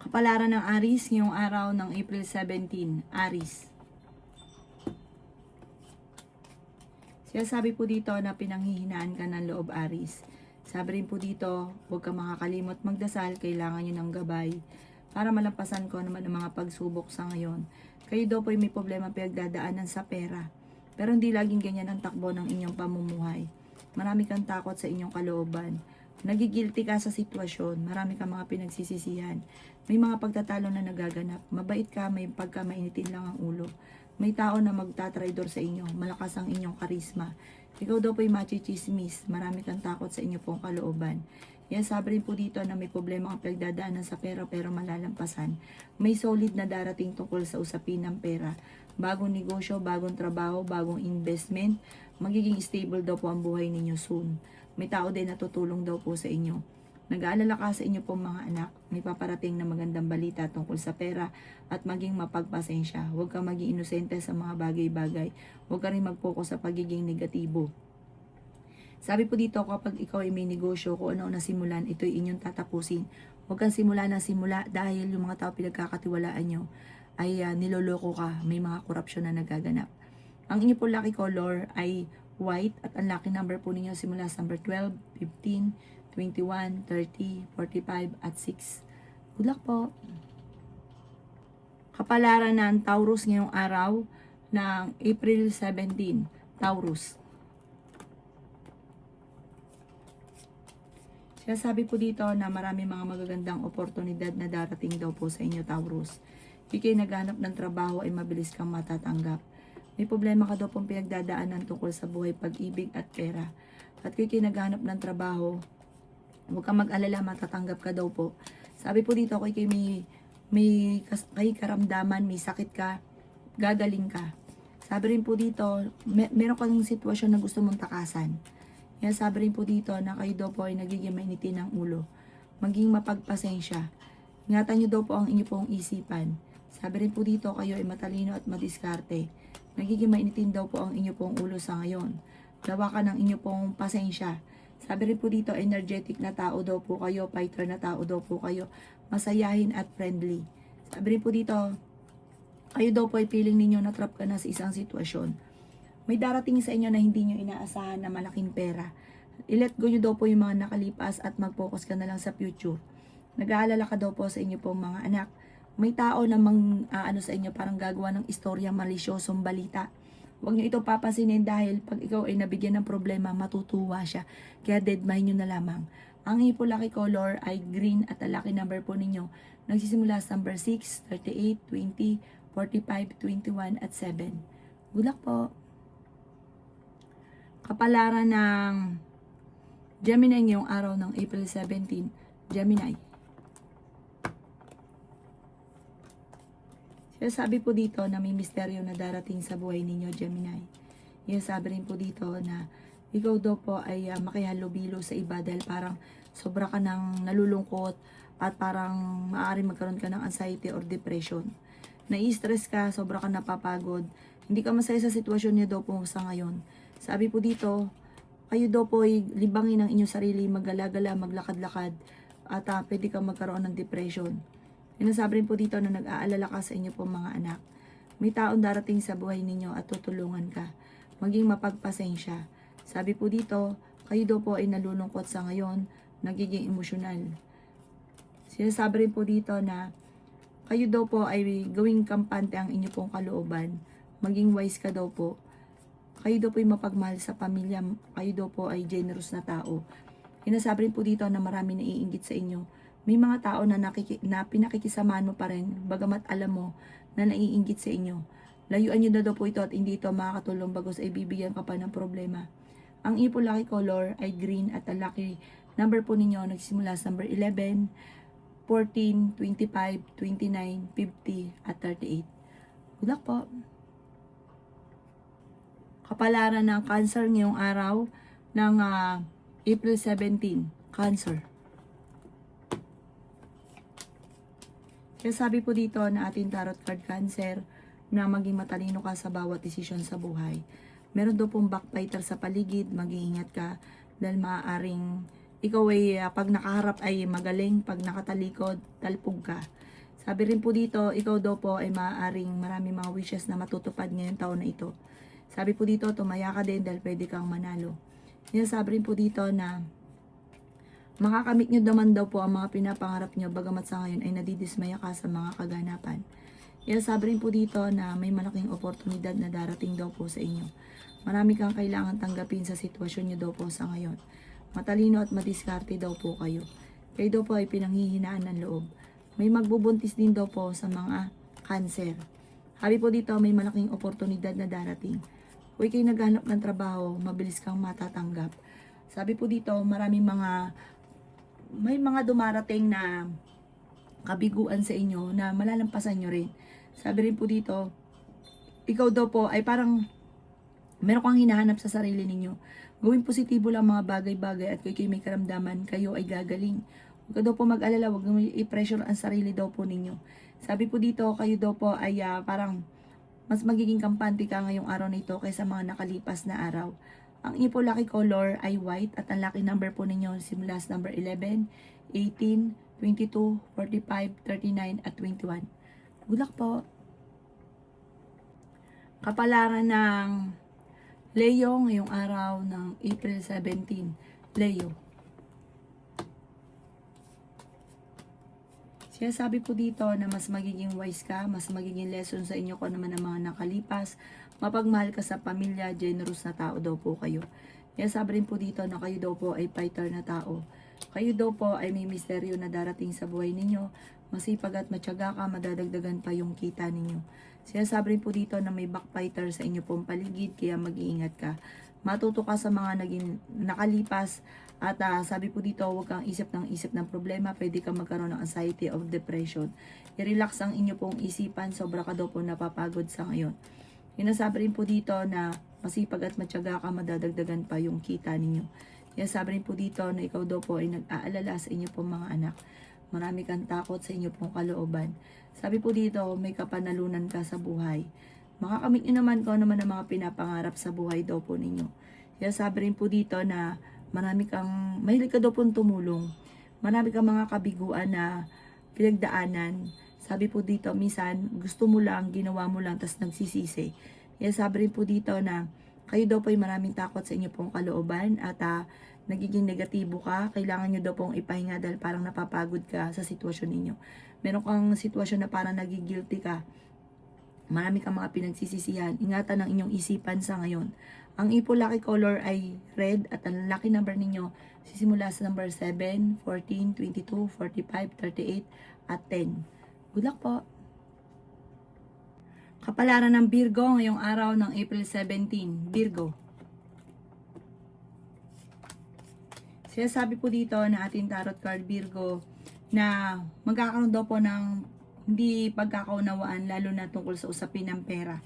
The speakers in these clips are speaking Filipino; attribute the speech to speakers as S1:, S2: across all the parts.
S1: Kapalaran ng Aries ngayong araw ng April 17, Aries. Sabi po dito na pinanghihinaan ka ng loob, Aries. Sabi rin po dito, huwag ka makakalimot magdasal, kailangan nyo ng gabay para malampasan ko naman ang mga pagsubok sa ngayon. Kayo daw po may problema pinagdadaanan sa pera, pero hindi laging ganyan ang takbo ng inyong pamumuhay. Marami kang takot sa inyong kalooban. Nagigilty ka sa sitwasyon, marami kang mga pinagsisisihan. May mga pagtatalo na nagaganap. Mabait ka, may pagka mainitin lang ang ulo. May tao na magtatraidor sa inyo, malakas ang inyong karisma. Ikaw daw po'y machichismis, marami kang takot sa inyo pong kalooban. Yan, sabi rin po dito na may problema ang pagdadaanan sa pera pero malalampasan. May solid na darating tungkol sa usapin ng pera. Bagong negosyo, bagong trabaho, bagong investment. Magiging stable daw po ang buhay ninyo soon. May tao din na tutulong daw po sa inyo. Nag-aalala ka sa inyo pong mga anak, may paparating na magandang balita tungkol sa pera at maging mapagpasensya. Huwag kang maging inosente sa mga bagay-bagay. Huwag ka rin mag-focus sa pagiging negatibo. Sabi po dito, kapag ikaw ay may negosyo, kung ano nasimulan, ito'y inyong tatapusin. Huwag kang simula ng simula dahil yung mga tao pinagkakatiwalaan nyo ay niloloko ka, may mga korupsyon na nagaganap. Ang inyo po lucky color ay white at ang lucky number po ninyo simula sa number 12, 15, 21, 30, 45, at 6. Good luck po. Kapalaran ng Taurus ngayong araw ng April 17. Taurus. Sabi po dito na marami mga magagandang oportunidad na darating daw po sa inyo, Taurus. Ikay naghanap ng trabaho ay mabilis kang matatanggap. May problema ka daw pong pinagdadaanan tungkol sa buhay, pag-ibig at pera. At kung ikay naghanap ng trabaho, huwag kang mag-alala, matatanggap ka daw po. Sabi po dito, kung ikay may karamdaman, may sakit ka, gagaling ka. Sabi rin po dito, meron kang sitwasyon na gusto mong takasan. Yan, sabi rin po dito na kayo daw po ay nagiging mainitin ng ulo. Maging mapagpasensya. Ingatan nyo daw po ang inyo pong isipan. Sabi rin po dito, kayo ay matalino at madiskarte. Nagiging mainitin daw po ang inyo pong ulo sa ngayon. Gawa ka ng inyo pong pasensya. Sabi rin po dito, energetic na tao daw po kayo, fighter na tao daw po kayo, masayahin at friendly. Sabi rin po dito, kayo daw po ay feeling ninyo na trap ka na sa isang sitwasyon. May darating sa inyo na hindi nyo inaasahan na malaking pera. I-let go nyo daw po yung mga nakalipas at mag-focus ka na lang sa future. Nag-aalala ka daw po sa inyo pong mga anak. May tao na sa inyo parang gagawa ng istorya, malisyosong balita. Huwag nyo ito papansinin dahil pag ikaw ay nabigyan ng problema, matutuwa siya. Kaya deadmine nyo na lamang. Ang inyo po lucky color ay green at ang lucky number po ninyo nagsisimula sa number 6, 38, 20, 45, 21 at 7. Good luck po. Kapalaran ng Gemini ngayong araw ng April 17. Gemini. Sabi po dito na may misteryo na darating sa buhay ninyo, Gemini. Sabi rin po dito na ikaw daw po ay makihalubilo sa iba dahil parang sobra ka ng nalulungkot at parang maaari magkaroon ka ng anxiety or depression. Nai-stress ka, sobra ka napapagod. Hindi ka masaya sa sitwasyon niyo daw po sa ngayon. Sabi po dito, kayo daw po ay libangin ang inyong sarili, maggala-gala, maglakad-lakad at pwede kang magkaroon ng depression. Sabi rin po dito na nag-aalala ka sa inyo po mga anak. May taong darating sa buhay ninyo at tutulungan ka. Maging mapagpasensya. Sabi po dito, kayo daw po ay nalulungkot sa ngayon, nagiging emosyonal. Sinasabi rin po dito na kayo daw po ay gawing kampante ang inyo pong kalooban. Maging wise ka daw po. Kayo daw po ay mapagmahal sa pamilya. Kayo daw po ay generous na tao. Sinasabi rin po dito na marami naiinggit sa inyo. May mga tao na pinakikisamahan mo pa rin, bagamat alam mo na naiinggit sa inyo. Layuan nyo na daw po ito at hindi ito makakatulong bagos ay bibigyan ka pa ng problema. Ang ipo lucky color ay green at ang lucky number po ninyo nagsimula sa number 11, 14, 25, 29, 50, at 38. Good luck po. Kapalaran ng Cancer ngayong araw ng April 17. Cancer. Kaya sabi po dito na ating tarot card Cancer na maging matalino ka sa bawat desisyon sa buhay. Meron daw pong backbiter sa paligid, mag-iingat ka dahil maaaring ikaw ay pag nakaharap ay magaling, pag nakatalikod, talpog ka. Sabi rin po dito, ikaw daw po ay maaaring marami mga wishes na matutupad ngayong taon na ito. Sabi po dito, tumaya ka din dahil pwede kang manalo. Sinasabi rin po dito na makakamit nyo naman daw po ang mga pinapangarap nyo bagamat sa ngayon ay nadidismaya ka sa mga kaganapan. Sabi rin po dito na may malaking oportunidad na darating daw po sa inyo. Marami kang kailangan tanggapin sa sitwasyon nyo daw po sa ngayon. Matalino at madiskarte daw po kayo. Kayo daw po ay pinanghihinaan ng loob. May magbubuntis din daw po sa mga cancer. Sabi po dito, may malaking oportunidad na darating. Kung kayo naghanap ng trabaho, mabilis kang matatanggap. Sabi po dito, may mga dumarating na kabiguan sa inyo na malalampasan nyo rin. Sabi rin po dito, ikaw daw po ay parang meron kang hinahanap sa sarili ninyo. Gawin positibo lang mga bagay-bagay at kung kayo may karamdaman, kayo ay gagaling. Huwag ka daw po mag-alala, huwag mo i-pressure ang sarili daw po ninyo. Sabi po dito, kayo daw po ay parang mas magiging kampante ka ngayong araw na ito kaysa mga nakalipas na araw. Ang inyo po lucky color ay white at ang lucky number po ninyo simula sa number 11, 18, 22, 45, 39 at 21. Good luck po. Kapalaran ng Leo ngayong araw ng April 17. Leo. Siya sabi po dito na mas magiging wise ka, mas magiging lesson sa inyo kung naman ang mga nakalipas. Mapagmahal ka sa pamilya, generous na tao daw po kayo. Kaya sabi rin po dito na kayo daw po ay fighter na tao. Kayo daw po ay may misteryo na darating sa buhay ninyo. Masipag at matyaga ka, madadagdagan pa yung kita ninyo. Sinasabi rin po dito na may backfighter sa inyo pong paligid, kaya mag-iingat ka. Matuto ka sa mga naging nakalipas at sabi po dito, huwag kang isip ng problema, pwede kang magkaroon ng anxiety or depression. I-relax ang inyo pong isipan, sobra ka daw po napapagod sa ngayon. Sinasabi rin po dito na masipag at matyaga ka, madadagdagan pa yung kita ninyo. Sinasabi rin po dito na ikaw daw po ay nag-aalala sa inyo pong mga anak. Marami kang takot sa inyo pong kalooban. Sabi po dito, may kapanalunan ka sa buhay. Makakamit nyo naman kung ano naman ang mga pinapangarap sa buhay daw po ninyo. Kaya sabi rin po dito na mahilig ka daw pong tumulong. Marami kang mga kabiguan na pinagdaanan. Sabi po dito, minsan gusto mo lang, ginawa mo lang, tas nagsisisi. Kaya sabi rin po dito na kayo daw po ay maraming takot sa inyo pong kalooban at nagiging negatibo ka, kailangan nyo daw pong ipahinga dahil parang napapagod ka sa sitwasyon ninyo. Meron kang sitwasyon na parang nagigilty ka. Marami kang mga pinagsisisihan. Ingatan ang inyong isipan sa ngayon. Ang ipo lucky color ay red at ang lucky number ninyo sisimula sa number 7, 14, 22, 45, 38 at 10. Good luck po! Kapalaran ng Virgo ngayong araw ng April 17. Virgo. Sinasabi po dito na ating tarot card Virgo na magkakaroon daw po ng hindi pagkakaunawaan lalo na tungkol sa usapin ng pera.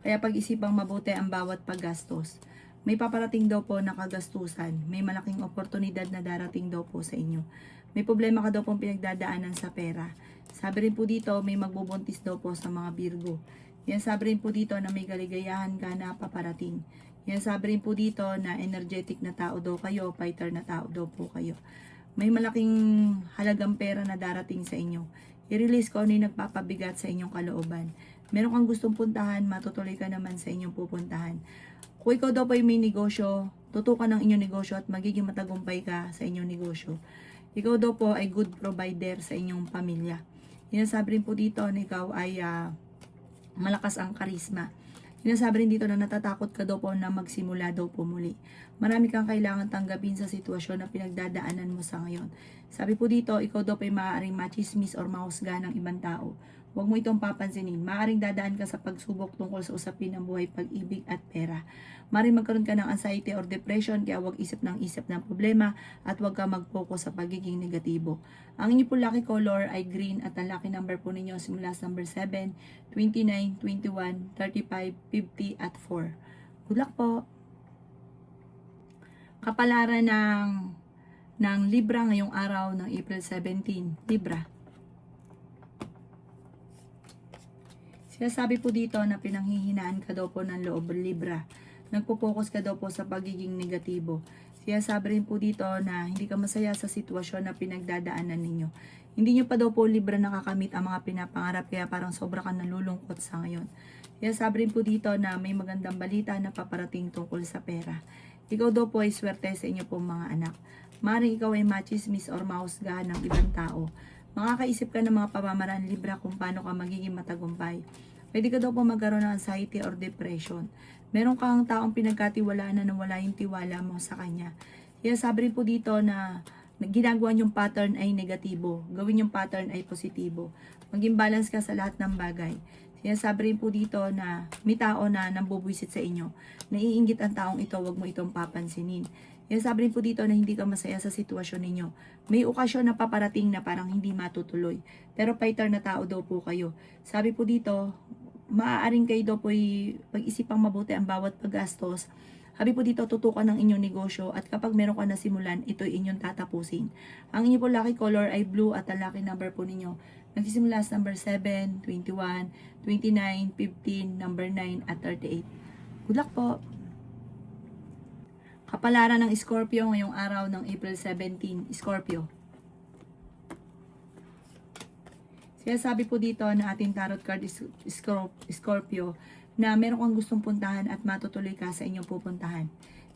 S1: Kaya pag-isipang mabuti ang bawat paggastos. May paparating daw po na kagastusan. May malaking oportunidad na darating daw po sa inyo. May problema ka daw pong pinagdadaanan sa pera. Sabi rin po dito, may magbubuntis daw po sa mga Virgo. Yan sabi rin po dito na may kaligayahan ka na paparating. Yan sabi rin po dito na energetic na tao daw kayo, fighter na tao daw po kayo. May malaking halagang pera na darating sa inyo. I-release ko ano yung nagpapabigat sa inyong kalooban. Meron kang gustong puntahan, matutuloy ka naman sa inyong pupuntahan. Kung ikaw daw po ay may negosyo, tutukan ng inyong negosyo at magiging matagumpay ka sa inyong negosyo. Ikaw daw po ay good provider sa inyong pamilya. Sinasabi rin po dito na ikaw ay malakas ang karisma. Sinasabi rin dito na natatakot ka daw po na magsimula daw po muli. Marami kang kailangan tanggapin sa sitwasyon na pinagdadaanan mo sa ngayon. Sabi po dito, ikaw daw po ay maaaring machismis or mahusga ng ibang tao. Huwag mo itong papansinin. Maaaring dadaan ka sa pagsubok tungkol sa usapin ng buhay, pag-ibig at pera. Maaaring magkaroon ka ng anxiety or depression, kaya huwag isip ng problema at huwag ka mag-focus sa pagiging negatibo. Ang inyo po lucky color ay green at ang lucky number po ninyo simula sa number 7, 29, 21, 35, 50 at 4. Good luck po! Kapalaran ng Libra ngayong araw ng April 17. Libra. Sinasabi po dito na pinanghihinaan ka daw po ng loob, Libra. Nagpo-focus ka daw po sa pagiging negatibo. Sinasabi rin po dito na hindi ka masaya sa sitwasyon na pinagdadaanan ninyo. Hindi nyo pa daw po libre nakakamit ang mga pinapangarap kaya parang sobra ka nalulungkot sa ngayon. Sinasabi rin po dito na may magandang balita na paparating tungkol sa pera. Ikaw daw po ay swerte sa inyo pong mga anak. Maaaring ikaw ay machismis or mahusgahan ng ibang tao. Makakaisip ka ng mga pamamaraan libra kung paano ka magiging matagumpay. Pwede ka daw po magkaroon ng anxiety or depression. Meron kang taong pinagkatiwalaan na nawala yung tiwala mo sa kanya. Kaya sabi rin po dito na ginagawa yung pattern ay negatibo. Gawin yung pattern ay positibo. Maging balance ka sa lahat ng bagay. Sinasabi rin po dito na may tao na nambubwisit sa inyo. Naiinggit ang taong ito, wag mo itong papansinin. Sinasabi rin po dito na hindi ka masaya sa sitwasyon ninyo. May okasyon na paparating na parang hindi matutuloy. Pero fighter na tao daw po kayo. Sabi po dito, maaaring kayo daw po pag-isipang mabuti ang bawat paggastos. Sabi po dito, tutukan ng inyong negosyo at kapag meron ka nasimulan, ito inyong tatapusin. Ang inyo po lucky color ay blue at ang lucky number po ninyo nagsisimula sa number 7, 21, 29, 15, number 9 at 38. Good luck po! Kapalaran ng Scorpio ngayong araw ng April 17, Scorpio. Sinasabi po dito na ating tarot card is Scorpio na meron kang gustong puntahan at matutuloy ka sa inyong pupuntahan.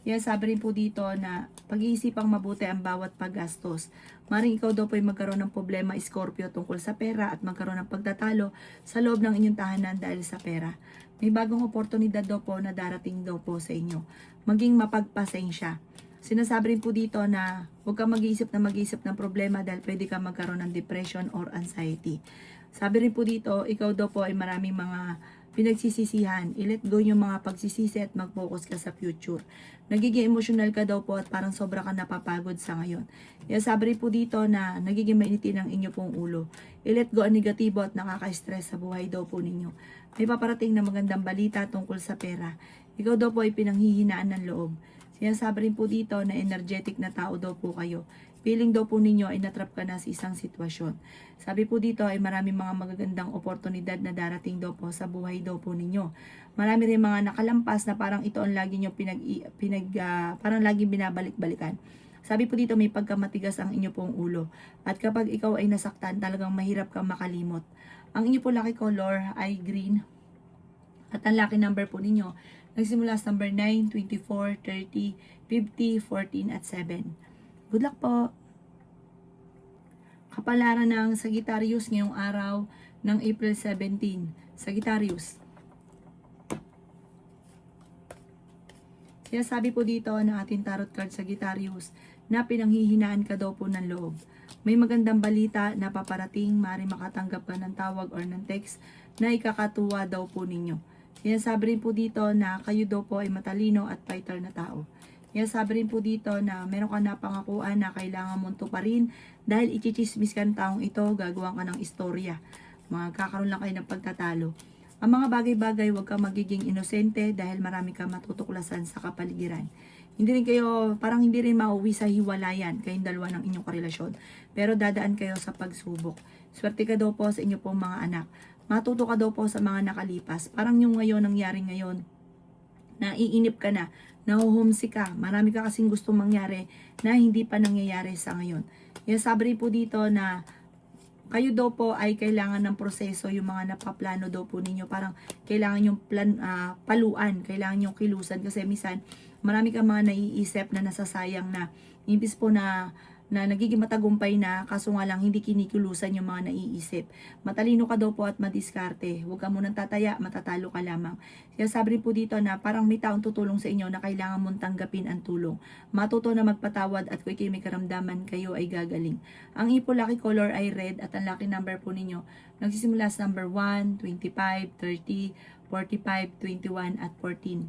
S1: Sabi rin po dito na pag-iisipang mabuti ang bawat paggastos. Maring ikaw daw po ay magkaroon ng problema Scorpio tungkol sa pera at magkaroon ng pagtatalo sa loob ng inyong tahanan dahil sa pera. May bagong oportunidad daw po na darating daw po sa inyo. Maging mapagpasensya. Sinasabi rin po dito na huwag kang mag-iisip ng problema dahil pwede kang magkaroon ng depression or anxiety. Sabi rin po dito, ikaw daw po ay maraming mga pinagsisisihan. I-let go yung mga pagsisisi at mag-focus ka sa future. Nagiging emotional ka daw po at parang sobra ka napapagod sa ngayon. Sabi rin po dito na nagiging mainitin ang inyo pong ulo. I-let go ang negatibo at nakaka-stress sa buhay daw po ninyo. May paparating na magandang balita tungkol sa pera. Ikaw daw po ay pinanghihinaan ng loob. Sinasabi rin po dito na energetic na tao daw po kayo. Feeling daw po ninyo ay natrap ka na sa isang sitwasyon. Sabi po dito ay maraming mga magagandang oportunidad na darating daw po sa buhay daw po ninyo. Marami rin mga nakalampas na parang ito ang lagi nyo parang laging binabalik-balikan. Sabi po dito may pagkamatigas ang inyo pong ulo. At kapag ikaw ay nasaktan, talagang mahirap kang makalimot. Ang inyo po lucky color ay green. At ang lucky number po ninyo, nagsimula sa number 9, 24, 30, 50, 14 at 7. Good luck po! Kapalaran ng Sagittarius ngayong araw ng April 17. Sagittarius. Sabi po dito ng ating tarot card Sagittarius na pinanghihinaan ka daw po ng loob. May magandang balita na paparating, maaaring makatanggap ka ng tawag or ng text na ikakatuwa daw po ninyo. Sinasabi rin po dito na kayo daw po ay matalino at fighter na tao. Sabi rin po dito na meron ka na pangakuan na kailangan mong tuparin dahil ichichismis ka ng taong ito, gagawa ka ng istorya. Magkakaroon lang kayo ng pagtatalo. Ang mga bagay-bagay, huwag kang magiging inosente dahil marami kang matutuklasan sa kapaligiran. Parang hindi rin mauwi sa hiwalayan kayong dalawa ng inyong karelasyon. Pero dadaan kayo sa pagsubok. Swerte ka daw po sa inyo pong mga anak. Matuto ka daw po sa mga nakalipas. Parang yung ngayon, nangyari ngayon, naiinip ka na, nahuhumsik ka, marami ka kasing gustong mangyari na hindi pa nangyayari sa ngayon. Sabi rin po dito na kayo daw po ay kailangan ng proseso, yung mga napaplano daw po ninyo, parang kailangan yung paluan, kailangan yung kilusan kasi minsan marami kang mga naiisip na nasasayang na imbis po na nagiging matagumpay na, kaso nga lang hindi kinikilusan yung mga naiisip. Matalino ka daw po at madiskarte. Huwag ka munang tataya, matatalo ka lamang. Sabi rin po dito na parang may taong tutulong sa inyo na kailangan mong tanggapin ang tulong. Matuto na magpatawad at kung may karamdaman, kayo ay gagaling. Ang ipo lucky color ay red at ang lucky number po ninyo nagsisimula sa number 1, 25, 30, 45, 21 at 14.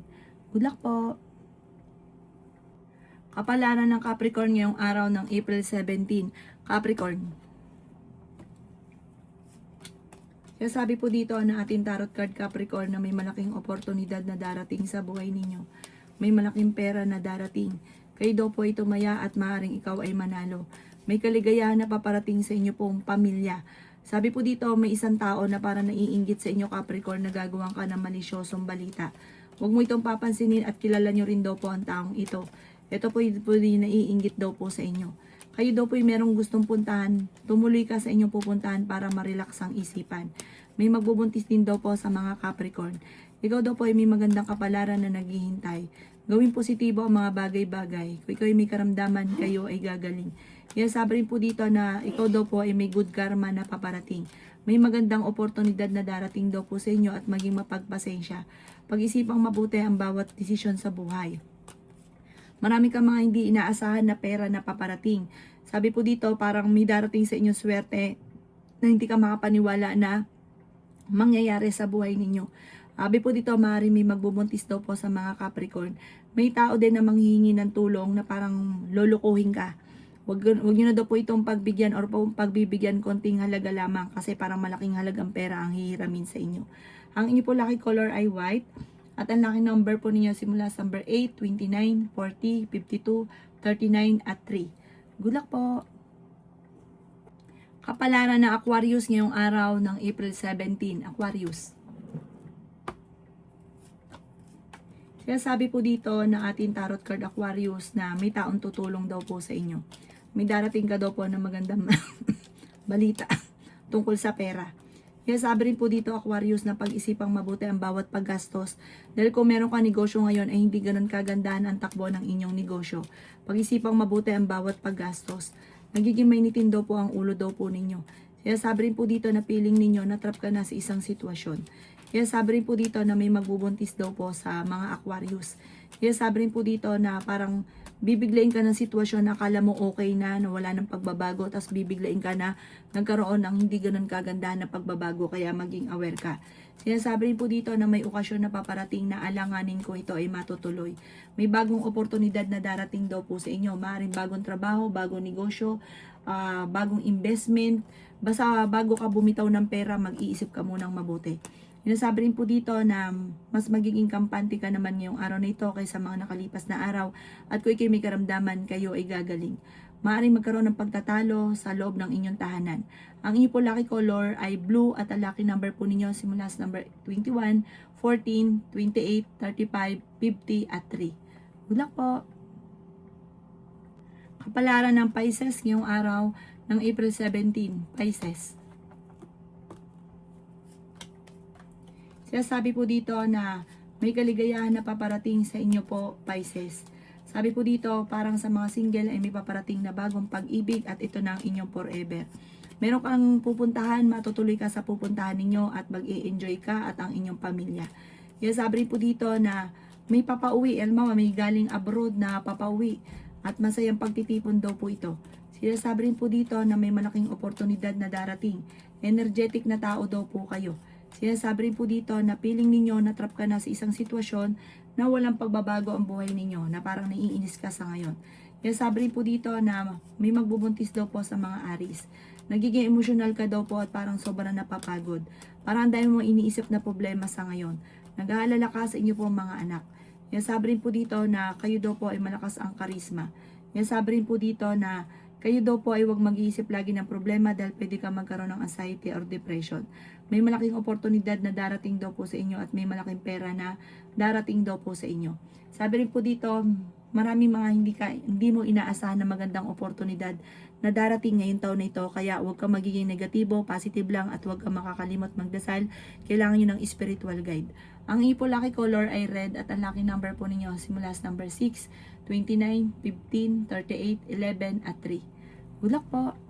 S1: Good luck po! Kapalaran ng Capricorn ngayong araw ng April 17. Capricorn. Sabi po dito na ating tarot card Capricorn na may malaking oportunidad na darating sa buhay ninyo. May malaking pera na darating. Kayo daw po ay tumaya at maaaring ikaw ay manalo. May kaligayahan na paparating sa inyo pong pamilya. Sabi po dito may isang tao na para naiinggit sa inyo Capricorn na gagawang ka ng malisyosong balita. Huwag mo itong papansinin at kilala nyo rin daw po ang taong ito. Ito po yung naiinggit daw po sa inyo. Kayo daw po yung merong gustong puntahan, tumuloy ka sa inyong pupuntahan para ma-relax ang isipan. May magbubuntis din daw po sa mga Capricorn. Ikaw daw po ay may magandang kapalaran na naghihintay. Gawing positibo ang mga bagay-bagay. Kung ikaw ay may karamdaman, kayo ay gagaling. Kaya sabi rin po dito na ikaw daw po ay may good karma na paparating. May magandang oportunidad na darating daw po sa inyo at maging mapagpasensya. Pag-isipang mabuti ang bawat desisyon sa buhay. Marami kang mga hindi inaasahan na pera na paparating. Sabi po dito, parang may darating sa inyong swerte na hindi ka makapaniwala na mangyayari sa buhay ninyo. Sabi po dito, maaari may magbubuntis daw po sa mga Capricorn. May tao din na manghihingi ng tulong na parang lulukuhin ka. Wag nyo na daw po itong pagbigyan or pagbibigyan konting halaga lamang kasi parang malaking halagang pera ang hihiramin sa inyo. Ang inyo po lucky color ay white. At ang lucky number po ninyo simula sa number 8, 29, 40, 52, 39 at 3. Good luck po! Kapalaran ng Aquarius ngayong araw ng April 17. Aquarius. Kaya sabi po dito ng ating tarot card Aquarius na may taong tutulong daw po sa inyo. May darating ka daw po ng magandang balita tungkol sa pera. Kaya sabi rin po dito Aquarius na pag-isipang mabuti ang bawat paggastos. Dahil kung meron ka negosyo ngayon ay hindi ganun kagandahan ang takbo ng inyong negosyo. Pag-isipang mabuti ang bawat paggastos. Nagiging mainitin daw po ang ulo daw po ninyo. Kaya sabi rin po dito na feeling ninyo na trap ka na sa isang sitwasyon. Kaya sabi rin po dito na may magbubuntis daw po sa mga Aquarius. Kaya sabi rin po dito na parang bibiglain ka ng sitwasyon na akala mo okay na wala ng pagbabago, tapos bibiglain ka na nagkaroon ng hindi ganun kagandahan na pagbabago, kaya maging aware ka. Sinasabi rin po dito na may okasyon na paparating na alanganin ko ito ay matutuloy. May bagong oportunidad na darating daw po sa inyo. Maaaring bagong trabaho, bagong negosyo, bagong investment. Basta bago ka bumitaw ng pera, mag-iisip ka munang mabuti. Sinasabi rin po dito na mas magiging kampante ka naman ngayong araw na ito kaysa mga nakalipas na araw at kung ikay may karamdaman, kayo ay gagaling. Maaaring magkaroon ng pagtatalo sa loob ng inyong tahanan. Ang inyo po lucky color ay blue at ang lucky number po ninyo simula sa number 21, 14, 28, 35, 50 at 3. Good luck po! Kapalaran ng Pisces ngayong araw ng April 17, Pisces. Sabi po dito na may kaligayahan na paparating sa inyo po, Pisces. Sabi po dito, parang sa mga single ay may paparating na bagong pag-ibig at ito na ang inyong forever. Meron kang pupuntahan, matutuloy ka sa pupuntahan ninyo at mag-i-enjoy ka at ang inyong pamilya. Kaya sabi po dito na may papauwi, may galing abroad na papauwi at masayang pagtitipon daw po ito. Sinasabi rin po dito na may malaking oportunidad na darating. Energetic na tao daw po kayo. Sinasabi rin po dito na feeling ninyo na trap ka na sa isang sitwasyon na walang pagbabago ang buhay ninyo, na parang naiinis ka sa ngayon. Sinasabi rin po dito na may magbubuntis daw po sa mga Aries. Nagiging emosyonal ka daw po at parang sobrang napapagod. Parang dahil mo iniisip na problema sa ngayon. Nag-aalala ka sa inyo po mga anak. Sinasabi rin po dito na kayo daw po ay malakas ang karisma. Sinasabi rin po dito na kayo daw po ay huwag mag-iisip lagi ng problema dahil pwede ka magkaroon ng anxiety or depression. May malaking oportunidad na darating daw po sa inyo at may malaking pera na darating daw po sa inyo. Sabi rin po dito, maraming mga hindi mo inaasahan na magandang oportunidad na darating ngayong taon na ito. Kaya huwag ka magiging negatibo, positive lang at huwag ka makakalimot magdasal. Kailangan nyo ng spiritual guide. Ang ipo lucky color ay red at ang lucky number po ninyo simula sa number 6, 29, 15, 38, 11 at 3. Good luck po!